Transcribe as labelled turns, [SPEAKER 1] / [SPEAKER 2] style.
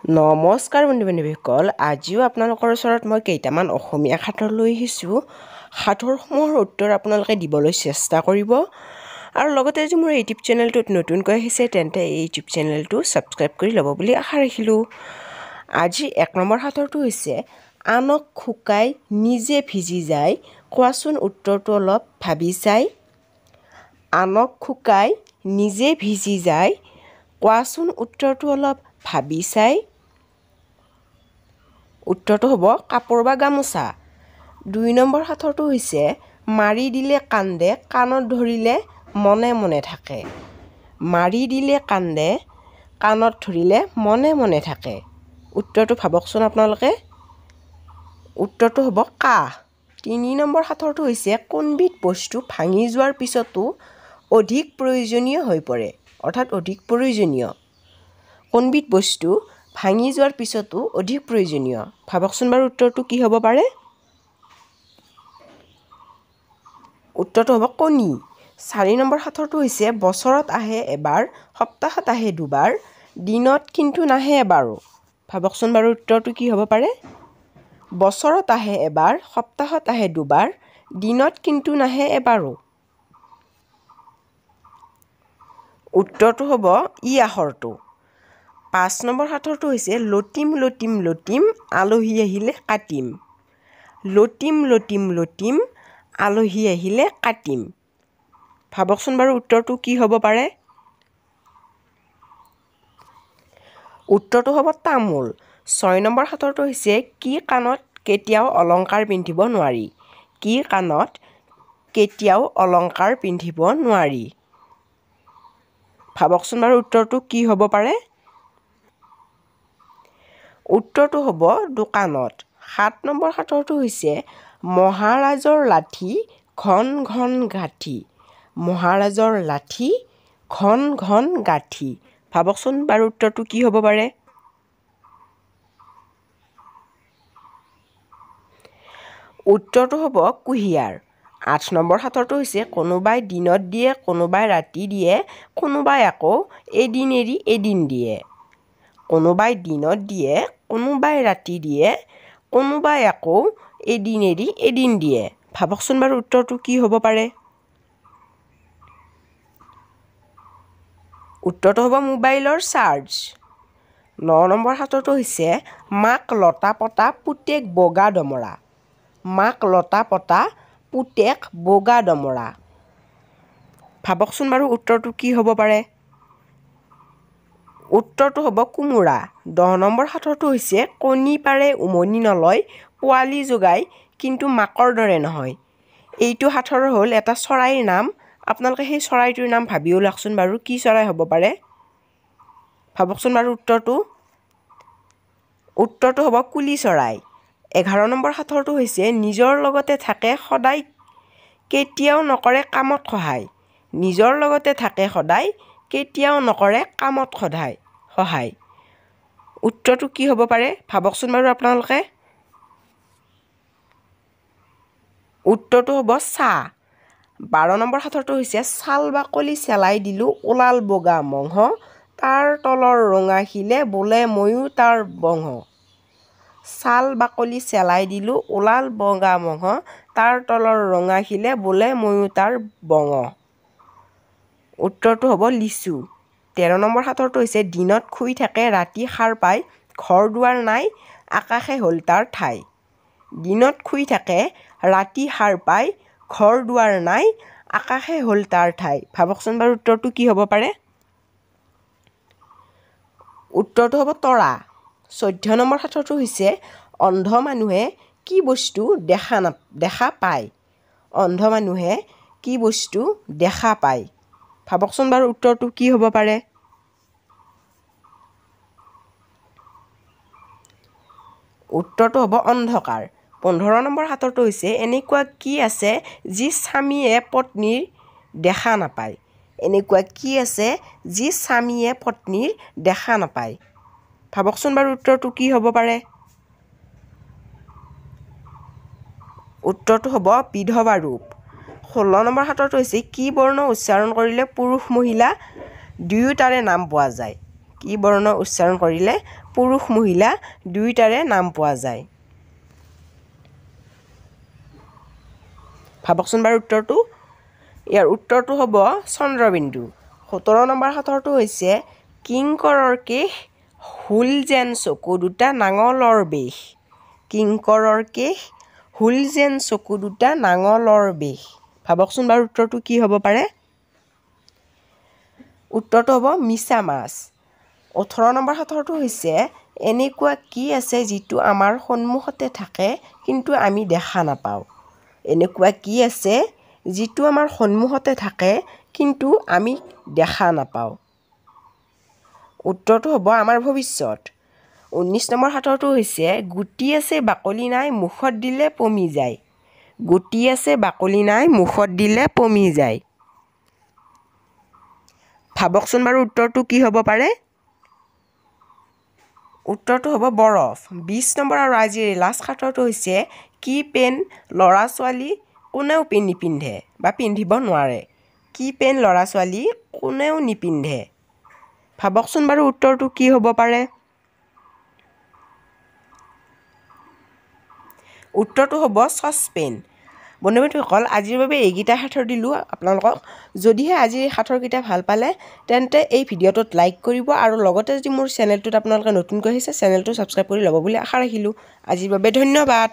[SPEAKER 1] নমস্কাৰ বন্ধু-বান্ধৱীসকল, আজিও আপোনালোকৰ ওচৰত মই কেইটামান অসমীয়া সাঁথৰ লৈ আহিছোঁ। সাঁথৰসমূহৰ উত্তৰ আপোনালোকে দিবলৈ চেষ্টা কৰিব আৰু লগতে যদি মোৰ ইউটিউব চেনেলটোত নতুনকৈ আহিছে তেন্তে এই ইউটিউব চেনেলটো ছাবস্ক্ৰাইব কৰি ল'ব বুলি আশা ৰাখিলোঁ। আজি 1 নম্বৰ সাঁথৰটো হৈছে আনক শুকাই নিজে ভিজি যায়, কোৱাচোন উত্তৰটো অলপ ভাবি চাই। আনক শুকাই নিজে ভিজি যায়, কোৱাচোন উত্তৰটো অলপ ভাবি চাই। উত্তৰটো হ'ব কাপোৰ বা গামোচা। 2 নম্বৰ সাঁথৰটো হৈছে মাৰি দিলে কান্দে, কাণত ধৰিলে মনে মনে থাকে। মাৰি দিলে কান্দে, কাণত ধৰিলে মনে মনে থাকে। উত্তৰটো ভাবকচোন আপোনালোকে। উত্তৰটো হ'ব কাহ। 3 নম্বৰ সাঁথৰটো হৈছে কোনবিধ বস্তু ভাঙি যোৱাৰ পিছতো অধিক প্ৰয়োজনীয় হৈ পৰে, অৰ্থাৎ অধিক প্ৰয়োজনীয়। কোনবিধ বস্তু ভাঙি যোৱাৰ পিছতো অধিক প্ৰয়োজনীয়, ভাবকচোন বাৰু উত্তৰটো কি হ'ব পাৰে। উত্তৰটো হ'ব কণী। 4 নম্বৰ সাঁথৰটো হৈছে বছৰত আহে এবাৰ, সপ্তাহত আহে দুবাৰ, দিনত কিন্তু নাহে এবাৰো। ভাবকচোন বাৰু উত্তৰটো কি হ'ব পাৰে। বছৰত আহে এবাৰ, সপ্তাহত আহে দুবাৰ, দিনত কিন্তু নাহে এবাৰো। উত্তৰটো হ'ব ই আখৰটো। 5 নম্বৰ সাঁথৰটো হৈছে লটিম লটিম লটিম, আলহী আহিলে কাটিম। লটিম লটিম লটিম, আলহী আহিলে কাটিম। ভাবকচোন বাৰু উত্তৰটো কি হ'ব পাৰে। উত্তৰটো হ'ব তামোল। 6 নম্বৰ সাঁথৰটো হৈছে কি কাণত কেতিয়াও অলংকাৰ পিন্ধিব নোৱাৰি। কি কাণত কেতিয়াও অলংকাৰ পিন্ধিব নোৱাৰি। ভাবকচোন বাৰু উত্তৰটো কি হ'ব পাৰে। উত্তৰটো হ'ব দোকানত। 7 নম্বৰ সাঁথৰটো হৈছে মহাৰাজৰ লাঠি ঘন ঘন গাঁঠি। মহাৰাজৰ লাঠি ঘন ঘন গাঁঠি। ভাবকচোন বাৰু উত্তৰটো কি হ'ব পাৰে। উত্তৰটো হ'ব কুঁহিয়াৰ। 8 নম্বৰ সাঁথৰটো হৈছে কোনোবাই দিনত দিয়ে, কোনোবাই ৰাতি দিয়ে, কোনোবাই আকৌ এদিন এৰি এদিন দিয়ে। কোনোবাই দিনত দিয়ে, কোনোবাই ৰাতি দিয়ে, কোনোবাই আকৌ এদিন এৰি এদিন দিয়ে। ভাবকচোন বাৰু উত্তৰটো কি হ'ব পাৰে। উত্তৰটো হ'ব মোবাইলৰ চাৰ্জ। 9 নম্বৰ সাঁথৰটো হৈছে মাক লতা পতা পুতেক বগা ডমৰা। মাক লতা পতা পুতেক বগা ডমৰা। ভাবকচোন বাৰু উত্তৰটো কি হ'ব পাৰে। উত্তৰটো হ'ব কোমোৰা। 10 নম্বৰ সাঁথৰটো হৈছে কণী পাৰে উমনি নলয়, পোৱালি জগাই কিন্তু মাকৰ দৰে নহয়। এইটো সাঁথৰ হ'ল এটা চৰাইৰ নাম। আপোনালোকে সেই চৰাইটোৰ নাম ভাবি ওলাকচোন বাৰু কি চৰাই হ'ব পাৰে। ভাবকচোন বাৰু উত্তৰটো। উত্তৰটো হ'ব কুলি চৰাই। 11 নম্বৰ সাঁথৰটো হৈছে নিজৰ লগতে থাকে সদায়, কেতিয়াও নকৰে কামত সহায়। নিজৰ লগতে থাকে সদায়, কেতিয়াও নকৰে কামত সহায়। উত্তৰটো কি হ'ব পাৰে। ভাবকচোন বাৰু আপোনালোকে। উত্তৰটো হ'ব চাহ। 12 নম্বৰ সাঁথৰটো হৈছে ছাল বাকলি চেলাই দিলোঁ ওলাল বগা মঙহ, তাৰ তলৰ ৰঙা শিলে বোলে ময়ো তাৰ বঙহ। ছাল বাকলি চেলাই দিলোঁ ওলাল বগা মঙহ, তাৰ তলৰ ৰঙা শিলে বোলে ময়ো তাৰ বঙহ। উত্তৰটো হ'ব লিচু। 13 নম্বৰ সাঁথৰটো হৈছে দিনত শুই থাকে ৰাতি সাৰ পায়, ঘৰ দুৱাৰ নাই আকাশে হ'ল তাৰ ঠাই। দিনত শুই থাকে ৰাতি সাৰ পায়, ঘৰ দুৱাৰ নাই আকাশে হ'ল তাৰ ঠাই। ভাবকচোন বাৰু উত্তৰটো কি হ'ব পাৰে। উত্তৰটো হ'ব তৰা। 14 নম্বৰ সাঁথৰটো হৈছে অন্ধ মানুহে কি বস্তু দেখা পায়। অন্ধ মানুহে কি বস্তু দেখা পায়। ভাবকচোন বাৰু উত্তৰটো কি হ'ব পাৰে। উত্তৰটো হ'ব অন্ধকাৰ। 15 নম্বৰ সাঁথৰটো হৈছে এনেকুৱা কি আছে যি স্বামীয়ে পত্নীৰ দেখা নাপায়। এনেকুৱা কি আছে যি স্বামীয়ে পত্নীৰ দেখা নাপায়। ভাবকচোন বাৰু উত্তৰটো কি হ'ব পাৰে। উত্তৰটো হ'ব বিধৱা ৰূপ। 16 নম্বৰ সাঁথৰটো হৈছে কি বৰ্ণ উচ্চাৰণ কৰিলে পুৰুষ মহিলা দুয়োটাৰে নাম পোৱা যায়। কি বৰ্ণ উচ্চাৰণ কৰিলে পুৰুষ মহিলা দুয়োটাৰে নাম পোৱা যায় ভাবকচোন বাৰু উত্তৰটো ইয়াৰ উত্তৰটো হ'ব চন্দ্ৰবিন্দু 17 নম্বৰ সাঁথৰটো হৈছে কিংকৰৰ কেশ হুল যেন চকু দুটা নাঙলৰ বেশ কিংকৰৰ কেশ হুল যেন চকু দুটা নাঙলৰ বেশ ভাবকচোন বাৰু উত্তৰটো কি হ'ব পাৰে উত্তৰটো হ'ব মিছা মাছ 18 নম্বৰ সাঁথৰটো হৈছে এনেকুৱা কি আছে যিটো আমাৰ সন্মুখতে থাকে কিন্তু আমি দেখা নাপাওঁ এনেকুৱা কি আছে যিটো আমাৰ সন্মুখতে থাকে কিন্তু আমি দেখা নাপাওঁ উত্তৰটো হ'ব আমাৰ ভৱিষ্যত 19 নম্বৰ সাঁথৰটো হৈছে গুটি আছে বাকলি নাই মুখত দিলে পমি যায় গুটি আছে বাকলি নাই মুখত দিলে পমি যায় ভাবকচোন বাৰু উত্তৰটো কি হ'ব পাৰে উত্তৰটো হ'ব বৰফ 20 নম্বৰ আৰু আজিৰ লাষ্ট সাঁথৰটো হৈছে কি পেন ল'ৰা ছোৱালী কোনেও নিপিন্ধে বা পিন্ধিব নোৱাৰে কি পেন ল'ৰা ছোৱালী কোনেও নিপিন্ধে ভাবকচোন বাৰু উত্তৰটো কি হ'ব পাৰে উত্তৰটো হ'ব চচপেন বন্ধু-বান্ধৱীসকল আজিৰ বাবে এইকেইটা সাঁথৰ দিলোঁ আপোনালোকক যদিহে আজিৰ এই সাঁথৰকেইটা ভাল পালে তেন্তে এই ভিডিঅ'টোত লাইক কৰিব আৰু লগতে যদি মোৰ চেনেলটোত আপোনালোকে নতুনকৈ আহিছে চেনেলটো ছাবস্ক্ৰাইব কৰি ল'ব বুলি আশা ৰাখিলোঁ আজিৰ বাবে ধন্যবাদ